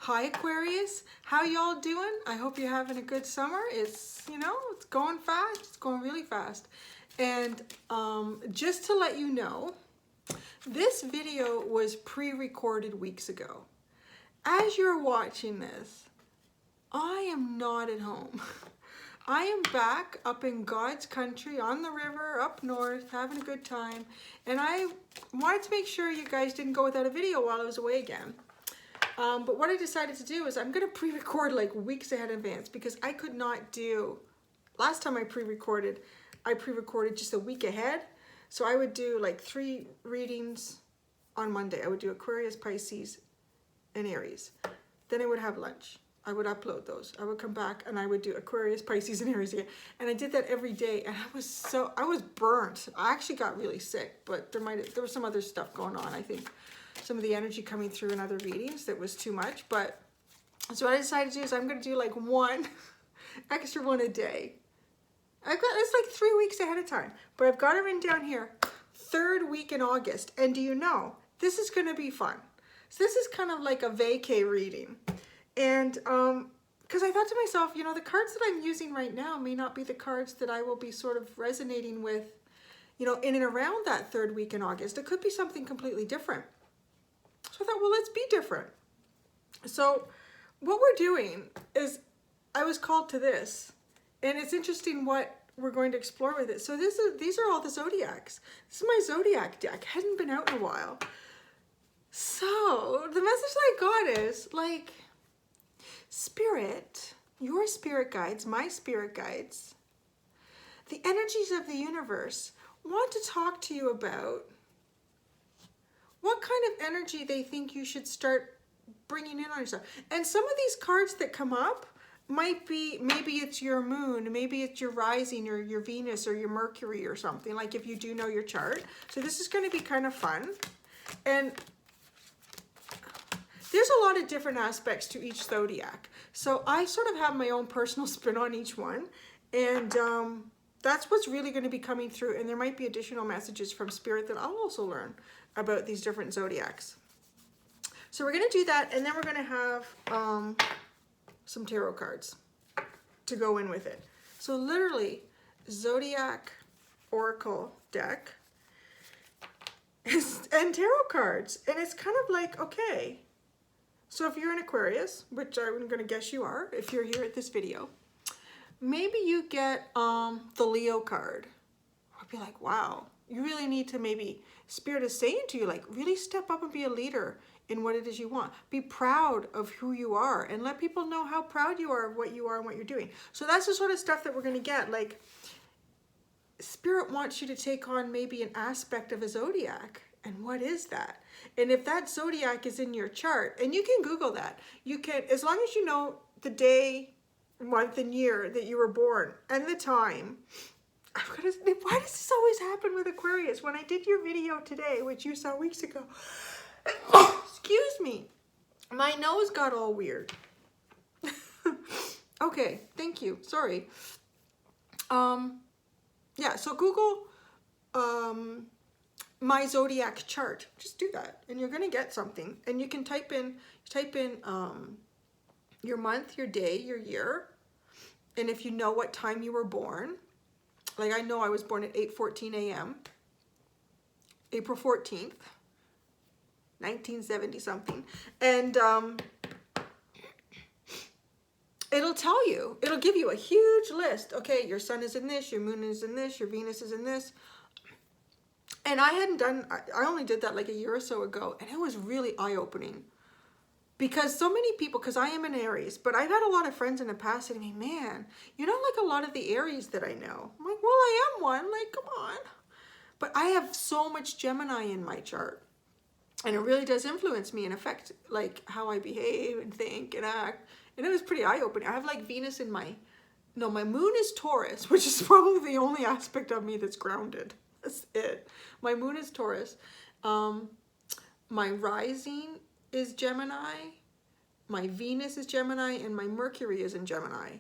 Hi Aquarius, how y'all doing? I hope you're having a good summer. It's, it's going fast. It's going really fast. And just to let you know, this video was pre-recorded weeks ago. As you're watching this, I am not at home. I am back up in God's country on the river up north, having a good time. And I wanted to make sure you guys didn't go without a video while I was away again. But what I decided to do is I'm going to pre-record like weeks ahead in advance because I could not do, last time I pre-recorded just a week ahead. So I would do like 3 readings on Monday. I would do Aquarius, Pisces, and Aries. Then I would have lunch. I would upload those. I would come back and I would do Aquarius, Pisces, and Aries again. And I did that every day and I was burnt. I actually got really sick, but there was some other stuff going on, I think. Some of the energy coming through in other readings that was too much. But so what I decided to do is I'm going to do like one extra one a day. It's like 3 weeks ahead of time, but I've got it written down here. 3rd week in August. And do you know, this is going to be fun. So this is kind of like a vacay reading. And because I thought to myself, the cards that I'm using right now may not be the cards that I will be sort of resonating with, in and around that 3rd week in August. It could be something completely different. So I thought, well, let's be different. So what we're doing is, I was called to this, and it's interesting what we're going to explore with it. So these are all the Zodiacs. This is my Zodiac deck. Hadn't been out in a while. So the message that I got is like, Spirit, your spirit guides, my spirit guides, the energies of the universe want to talk to you about what kind of energy they think you should start bringing in on yourself. And some of these cards that come up might be, maybe it's your moon, maybe it's your rising or your Venus or your Mercury or something, like if you do know your chart. So this is going to be kind of fun. And there's a lot of different aspects to each Zodiac. So I sort of have my own personal spin on each one. And that's what's really going to be coming through. And there might be additional messages from Spirit that I'll also learn about these different Zodiacs. So we're going to do that. And then we're going to have some tarot cards to go in with it. So literally, Zodiac Oracle deck and tarot cards. And it's kind of like, okay. So if you're an Aquarius, which I'm going to guess you are if you're here at this video, maybe you get the Leo card. I'd be like, wow, you really need to, maybe Spirit is saying to you, like, really step up and be a leader in what it is you want. Be proud of who you are and let people know how proud you are of what you are and what you're doing. So that's the sort of stuff that we're going to get. Like, Spirit wants you to take on maybe an aspect of a Zodiac. And what is that? And if that Zodiac is in your chart, and you can Google that, you can, as long as you know the day, month, and year that you were born, and the time. Why does this always happen with Aquarius? When I did your video today, which you saw weeks ago, excuse me, my nose got all weird. Okay, thank you. Sorry. Yeah, so Google my Zodiac chart. Just do that and you're going to get something. And you can type in your month, your day, your year. And if you know what time you were born, like I know I was born at 8:14 a.m. April 14th, 1970 something. And it'll tell you, it'll give you a huge list. Okay, your sun is in this, your moon is in this, your Venus is in this. And I only did that like a year or so ago, and it was really eye-opening. Because so many people, because I am an Aries, but I've had a lot of friends in the past saying to me, man, you're not like a lot of the Aries that I know. I'm like, well, I am one, like, come on. But I have so much Gemini in my chart. And it really does influence me and affect like how I behave and think and act. And it was pretty eye-opening. I have like Venus in my moon is Taurus, which is probably the only aspect of me that's grounded. That's it. My moon is Taurus. My rising is Gemini. My Venus is Gemini. And my Mercury is in Gemini.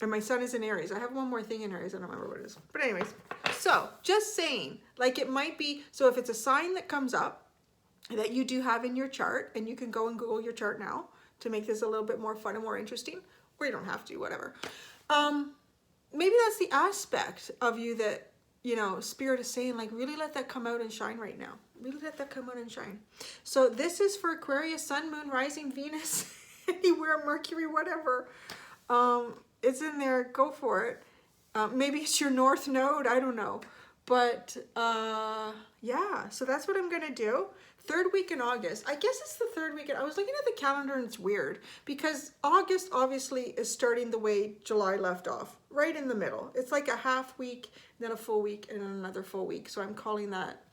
And my sun is in Aries. I have one more thing in Aries. I don't remember what it is. But anyways. So, just saying. Like it might be. So if it's a sign that comes up. that you do have in your chart, and you can go and Google your chart now to make this a little bit more fun and more interesting, or you don't have to, whatever. Maybe that's the aspect of you that, you know, Spirit is saying, like, really let that come out and shine right now. Really let that come out and shine. So this is for Aquarius, Sun, Moon, Rising, Venus, anywhere, Mercury, whatever. It's in there. Go for it. Maybe it's your North Node. I don't know. But yeah, so that's what I'm going to do. Third week in August. I guess it's the third week. I was looking at the calendar and it's weird because August obviously is starting the way July left off, right in the middle. It's like a half week, then a full week, and then another full week. So I'm calling that,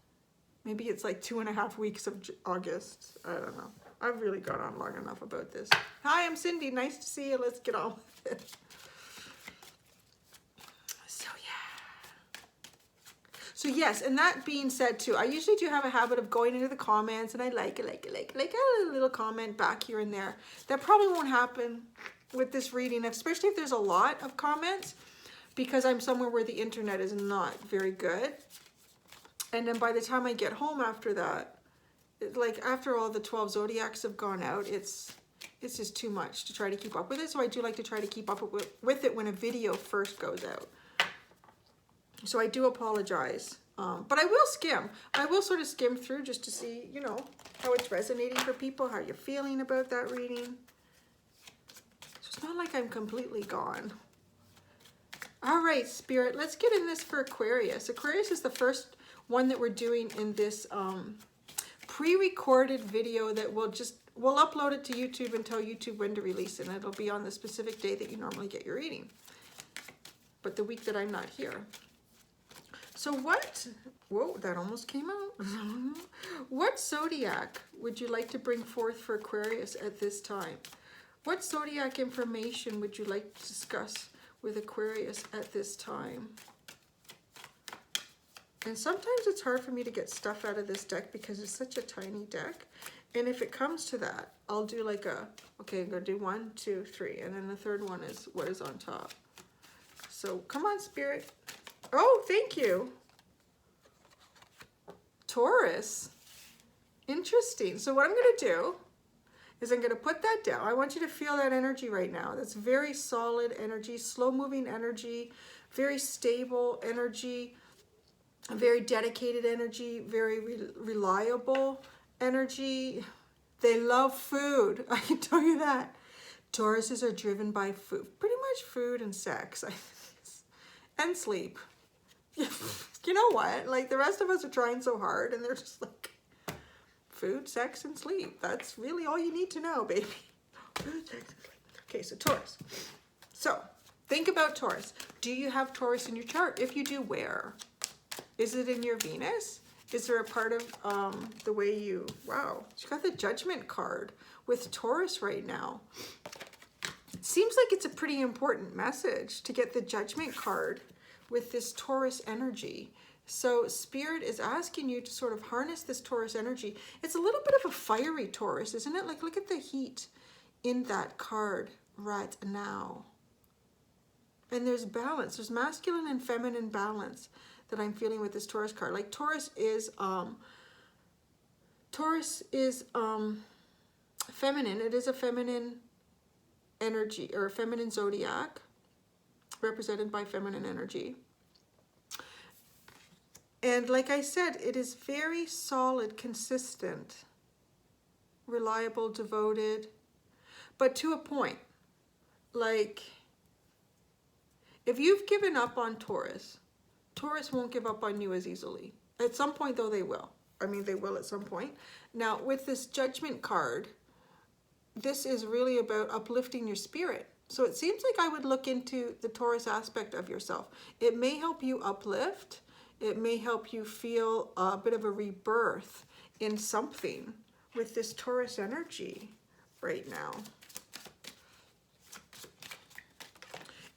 maybe it's like 2.5 weeks of August. I don't know. I've really gone on long enough about this. Hi, I'm Cindy. Nice to see you. Let's get on with it. So yes, and that being said too, I usually do have a habit of going into the comments and I like a little comment back here and there. That probably won't happen with this reading, especially if there's a lot of comments, because I'm somewhere where the internet is not very good. And then by the time I get home after that, like after all the 12 zodiacs have gone out, it's just too much to try to keep up with it. So I do like to try to keep up with it when a video first goes out. So I do apologize, but I will skim. I will sort of skim through just to see, you know, how it's resonating for people, how you're feeling about that reading. So it's not like I'm completely gone. All right, Spirit, let's get in this for Aquarius. Aquarius is the first one that we're doing in this pre-recorded video that we'll upload it to YouTube and tell YouTube when to release it, and it'll be on the specific day that you normally get your reading, but the week that I'm not here. So what, whoa, that almost came out. What zodiac would you like to bring forth for Aquarius at this time? What zodiac information would you like to discuss with Aquarius at this time? And sometimes it's hard for me to get stuff out of this deck because it's such a tiny deck. And if it comes to that, I'll do like okay, I'm gonna do 1, 2, 3. And then the third one is what is on top. So come on, Spirit. Oh, thank you. Taurus. Interesting. So what I'm going to do is I'm going to put that down. I want you to feel that energy right now. That's very solid energy, slow-moving energy, very stable energy, very dedicated energy, very reliable energy. They love food. I can tell you that. Tauruses are driven by food. Pretty much food and sex. And sleep. You know what? Like the rest of us are trying so hard and they're just like food, sex, and sleep. That's really all you need to know, baby. Food, sex, and sleep. Okay, so Taurus. So think about Taurus. Do you have Taurus in your chart? If you do, where? Is it in your Venus? Is there a part of the way you, wow, you got the Judgment card with Taurus right now. It seems like it's a pretty important message to get the Judgment card with this Taurus energy. So Spirit is asking you to sort of harness this Taurus energy. It's a little bit of a fiery Taurus, isn't it? Like, look at the heat in that card right now. And there's balance. There's masculine and feminine balance that I'm feeling with this Taurus card. Like Taurus is feminine. It is a feminine energy, or a feminine zodiac represented by feminine energy. And like I said, it is very solid, consistent, reliable, devoted, but to a point. Like, if you've given up on Taurus, Taurus won't give up on you as easily. At some point, though, they will. I mean, they will at some point. Now, with this Judgment card, this is really about uplifting your spirit. So it seems like I would look into the Taurus aspect of yourself. It may help you uplift. It may help you feel a bit of a rebirth in something with this Taurus energy right now.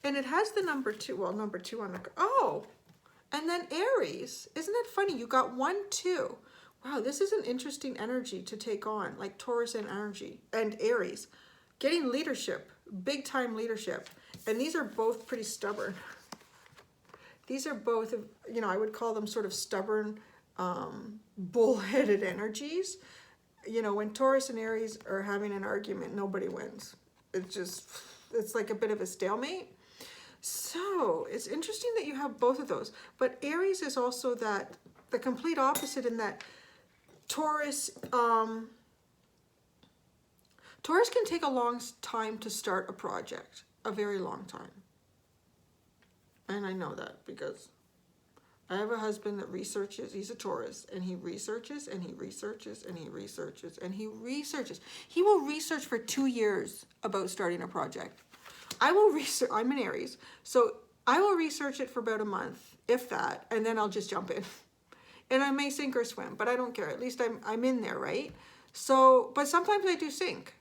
And it has the number 2, well, number 2 on the, oh, and then Aries. Isn't that funny? You got 1, 2. Wow, this is an interesting energy to take on, like Taurus and energy and Aries. Getting leadership, big time leadership. And these are both pretty stubborn. These are both, you know, I would call them sort of stubborn, bullheaded energies. you know, when Taurus and Aries are having an argument, nobody wins. It's like a bit of a stalemate. So it's interesting that you have both of those. But Aries is also the complete opposite in that Taurus, Taurus can take a long time to start a project, a very long time. And I know that because I have a husband that researches. He's a Taurus, and he researches and he researches and he researches and he researches. He will research for 2 years about starting a project. I will research. I'm an Aries, so I will research it for about a month, if that, and then I'll just jump in. And I may sink or swim, but I don't care. At least I'm in there, right? So, but sometimes I do sink.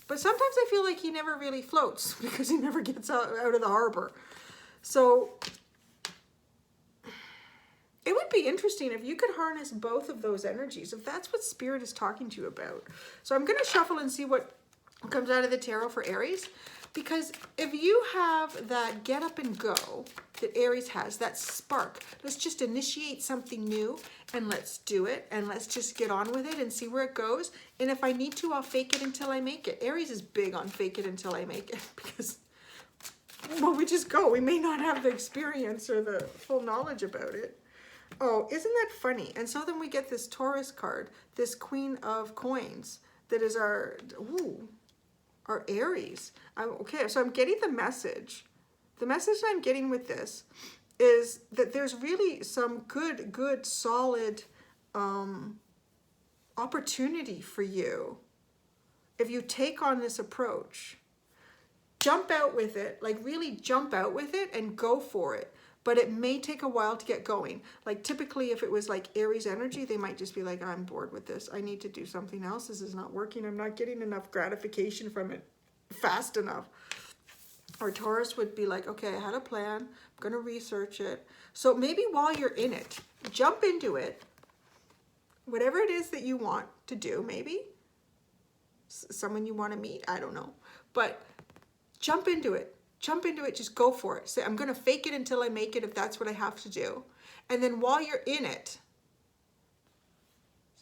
But sometimes I feel like he never really floats because he never gets out of the harbor. So it would be interesting if you could harness both of those energies, if that's what Spirit is talking to you about. So I'm going to shuffle and see what comes out of the tarot for Aries. Because if you have that get up and go that Aries has, that spark, let's just initiate something new and let's do it and let's just get on with it and see where it goes. And if I need to, I'll fake it until I make it. Aries is big on fake it until I make it because, well, we just go. We may not have the experience or the full knowledge about it. Oh, isn't that funny? And so then we get this Taurus card, this Queen of Coins that is our, our Aries. Okay, so I'm getting the message. The message I'm getting with this is that there's really some good, solid opportunity for you if you take on this approach. Jump out with it, like really jump out with it and go for it. But it may take a while to get going. Like typically if it was like Aries energy, they might just be like, I'm bored with this. I need to do something else. This is not working. I'm not getting enough gratification from it fast enough. Or Taurus would be like, okay, I had a plan. I'm going to research it. So maybe while you're in it, jump into it. Whatever it is that you want to do, maybe. Someone you want to meet, I don't know. But jump into it. Jump into it, just go for it. Say, I'm going to fake it until I make it if that's what I have to do. And then while you're in it,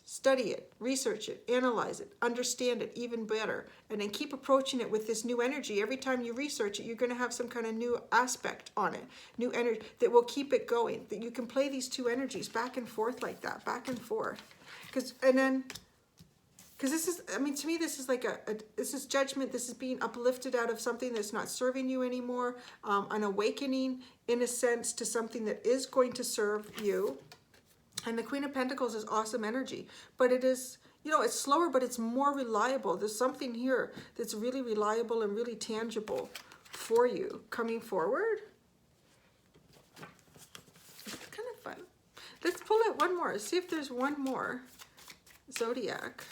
study it, research it, analyze it, understand it even better, and then keep approaching it with this new energy. Every time you research it, you're going to have some kind of new aspect on it, new energy that will keep it going, that you can play these two energies back and forth like that, back and forth. Because this is, I mean, to me, this is like this is judgment. This is being uplifted out of something that's not serving you anymore. An awakening, in a sense, to something that is going to serve you. And the Queen of Pentacles is awesome energy. But it is, you know, it's slower, but it's more reliable. There's something here that's really reliable and really tangible for you coming forward. It's kind of fun. Let's pull out one more. See if there's one more. Zodiac.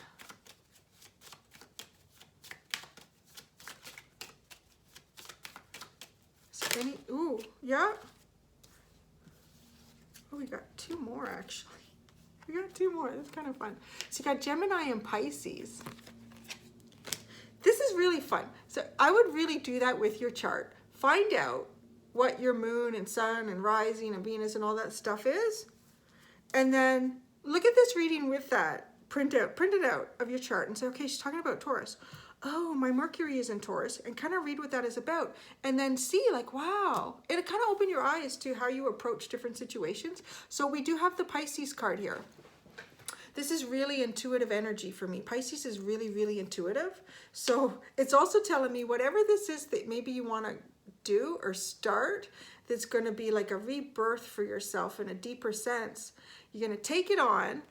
Ooh, yeah. Oh, we got two more, actually. We got two more. That's kind of fun. So you got Gemini and Pisces. This is really fun. So I would really do that with your chart. Find out what your moon and sun and rising and Venus and all that stuff is. And then look at this reading with that. Print it out of your chart and say, okay, she's talking about Taurus. Oh, my Mercury is in Taurus, and kind of read what that is about. And then see, like, wow, it'll kind of open your eyes to how you approach different situations. So we do have the Pisces card here. This is really intuitive energy for me. Pisces is really, really intuitive. So it's also telling me whatever this is that maybe you want to do or start, that's going to be like a rebirth for yourself in a deeper sense. You're going to take it on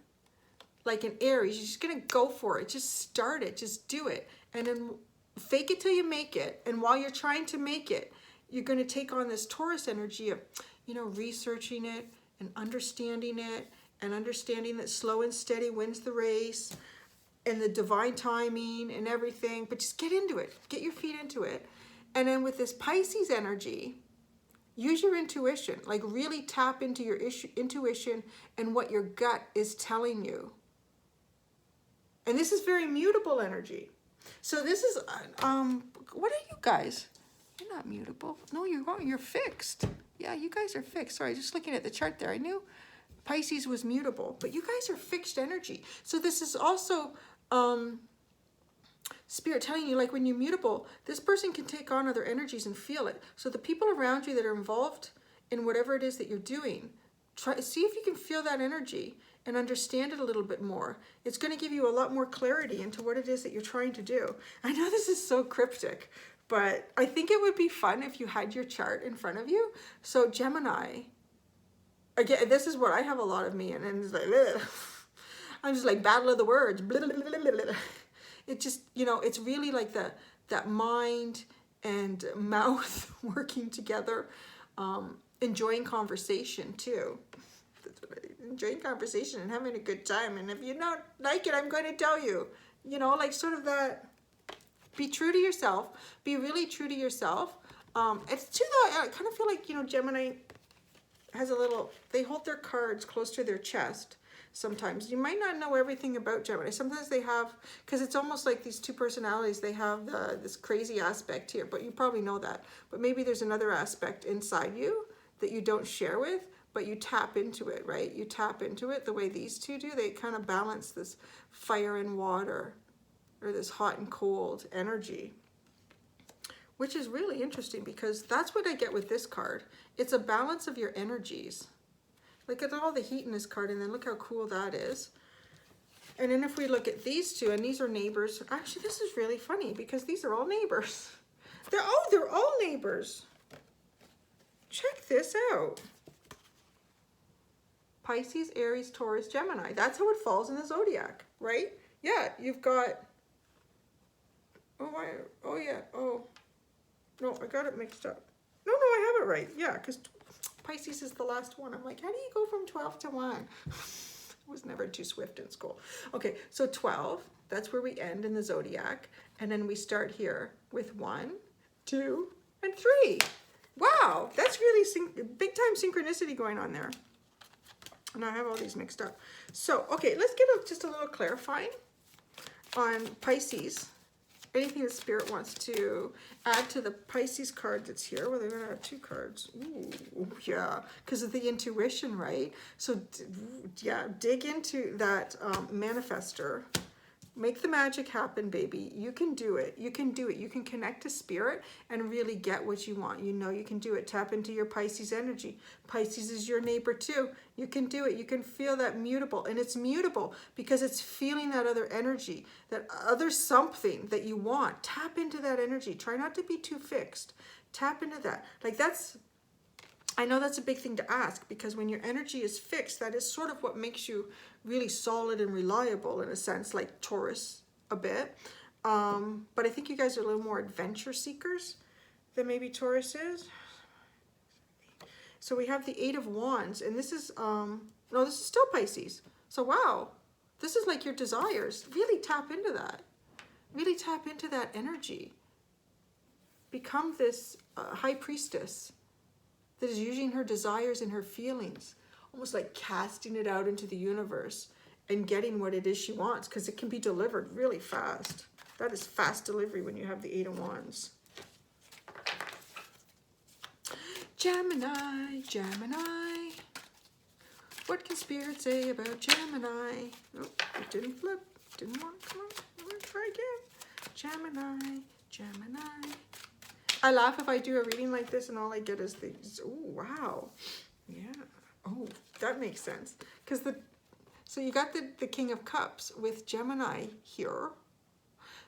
like an Aries. You're just going to go for it. Just start it. Just do it. And then fake it till you make it. And while you're trying to make it, you're going to take on this Taurus energy of, you know, researching it and understanding it, and understanding that slow and steady wins the race, and the divine timing and everything. But just get into it. Get your feet into it. And then with this Pisces energy, use your intuition. Like really tap into your intuition and what your gut is telling you. And this is very mutable energy. So this is, what are you guys? You're not mutable. No, you're fixed. Yeah, you guys are fixed. Sorry, just looking at the chart there. I knew Pisces was mutable, but you guys are fixed energy. So this is also Spirit telling you, like, when you're mutable, this person can take on other energies and feel it. So the people around you that are involved in whatever it is that you're doing, see if you can feel that energy and understand it a little bit more. It's going to give you a lot more clarity into what it is that you're trying to do. I know this is so cryptic, but I think it would be fun if you had your chart in front of you. So Gemini, again, this is what I have a lot of me in, and it's like, ugh. I'm just like battle of the words. Blah, blah, blah, blah, blah. It just, you know, it's really like that mind and mouth working together, enjoying conversation too. Enjoying conversation and having a good time. And if you don't like it, I'm going to tell you. You know, like sort of that, be true to yourself. Be really true to yourself. It's too, though, I kind of feel like, you know, Gemini has a little, they hold their cards close to their chest sometimes. You might not know everything about Gemini. Sometimes they have, because it's almost like these two personalities, they have this crazy aspect here, but you probably know that. But maybe there's another aspect inside you that you don't share with, but you tap into it, right? You tap into it the way these two do. They kind of balance this fire and water, or this hot and cold energy, which is really interesting because that's what I get with this card. It's a balance of your energies. Look at all the heat in this card, and then look how cool that is. And then if we look at these two, and these are neighbors. Actually, this is really funny because these are all neighbors. They're all neighbors. Check this out. Pisces, Aries, Taurus, Gemini. That's how it falls in the zodiac, right? Yeah, you've got, oh yeah, oh, no, I got it mixed up. No, I have it right. Yeah, because Pisces is the last one. I'm like, how do you go from 12 to 1? I was never too swift in school. Okay, so 12, that's where we end in the zodiac. And then we start here with 1, 2, and 3. Wow, that's really big time synchronicity going on there. And I have all these mixed up. So, okay, let's get just a little clarifying on Pisces. Anything that Spirit wants to add to the Pisces card that's here. Well, they're going to add 2 cards. Ooh, yeah, because of the intuition, right? So, yeah, dig into that manifester. Make the magic happen, baby. You can do it. You can do it. You can connect to Spirit and really get what you want. You know you can do it. Tap into your Pisces energy. Pisces is your neighbor too. You can do it. You can feel that mutable. And it's mutable because it's feeling that other energy, that other something that you want. Tap into that energy. Try not to be too fixed. Tap into that. Like that's, I know that's a big thing to ask because when your energy is fixed, that is sort of what makes you really solid and reliable in a sense, like Taurus a bit. But I think you guys are a little more adventure seekers than maybe Taurus is. So we have the 8 of Wands, and this is, no, this is still Pisces. So wow, this is like your desires. Really tap into that. Really tap into that energy. Become this high priestess that is using her desires and her feelings, almost like casting it out into the universe and getting what it is she wants, because it can be delivered really fast. That is fast delivery when you have the 8 of Wands. Gemini, Gemini. What can Spirit say about Gemini? Oh, it didn't flip. Didn't work. Come on. I'm going to try again. Gemini, Gemini. I laugh if I do a reading like this and all I get is these. Oh, wow. Yeah. Oh, that makes sense. Because so you got the King of Cups with Gemini here.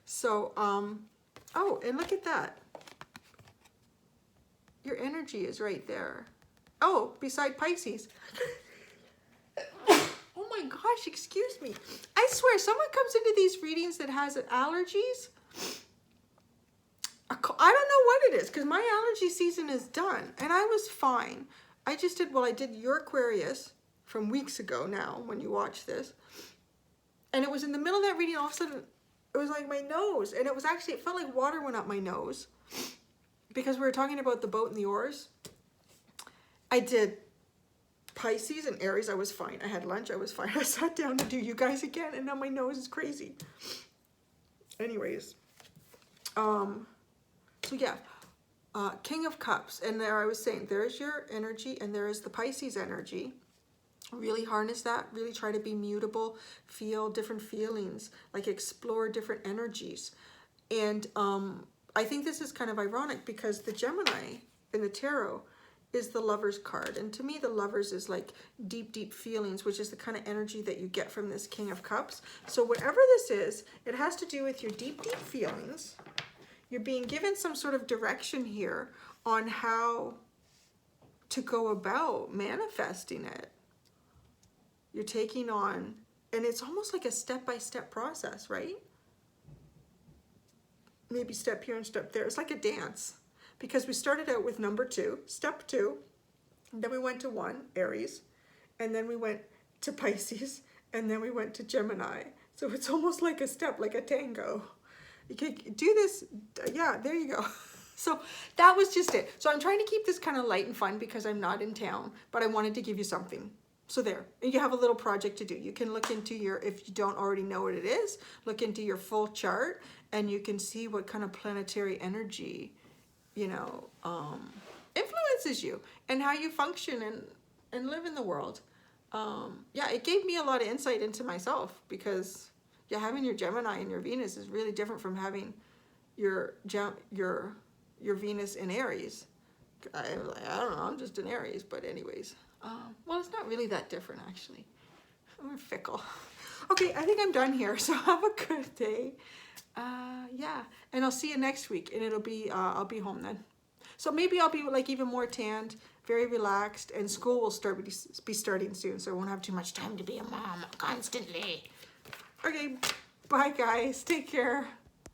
So, oh, and look at that. Your energy is right there. Oh, beside Pisces. Oh my gosh, excuse me. I swear, someone comes into these readings that has allergies. I don't know what it is because my allergy season is done and I was fine. I just did, well, I did your Aquarius from weeks ago now when you watch this. And it was in the middle of that reading, all of a sudden, it was like my nose. And it was actually, it felt like water went up my nose because we were talking about the boat and the oars. I did Pisces and Aries, I was fine. I had lunch, I was fine. I sat down to do you guys again and now my nose is crazy. Anyways, so yeah, King of Cups, and there I was saying, there's your energy, and there is the Pisces energy. Really harness that, really try to be mutable, feel different feelings, like explore different energies. And I think this is kind of ironic because the Gemini in the tarot is the Lover's card. And to me, the Lovers is like deep, deep feelings, which is the kind of energy that you get from this King of Cups. So whatever this is, it has to do with your deep, deep feelings. You're being given some sort of direction here on how to go about manifesting it. You're taking on, and it's almost like a step-by-step process, right? Maybe step here and step there. It's like a dance, because we started out with number 2, step 2, and then we went to 1, Aries, and then we went to Pisces, and then we went to Gemini. So it's almost like a step, like a tango. You can do this, yeah, there you go. So that was just it. So I'm trying to keep this kind of light and fun because I'm not in town, but I wanted to give you something. So there, and you have a little project to do. You can look into your, if you don't already know what it is, look into your full chart and you can see what kind of planetary energy, you know, influences you and how you function and live in the world. Yeah, it gave me a lot of insight into myself because yeah, having your Gemini and your Venus is really different from having your Venus in Aries. I don't know, I'm just in Aries, but anyways. Well, it's not really that different, actually. We're fickle. Okay, I think I'm done here, so have a good day. Yeah, and I'll see you next week, and it'll be, I'll be home then. So maybe I'll be like even more tanned, very relaxed, and school will be starting soon, so I won't have too much time to be a mom constantly. Okay, bye guys, take care.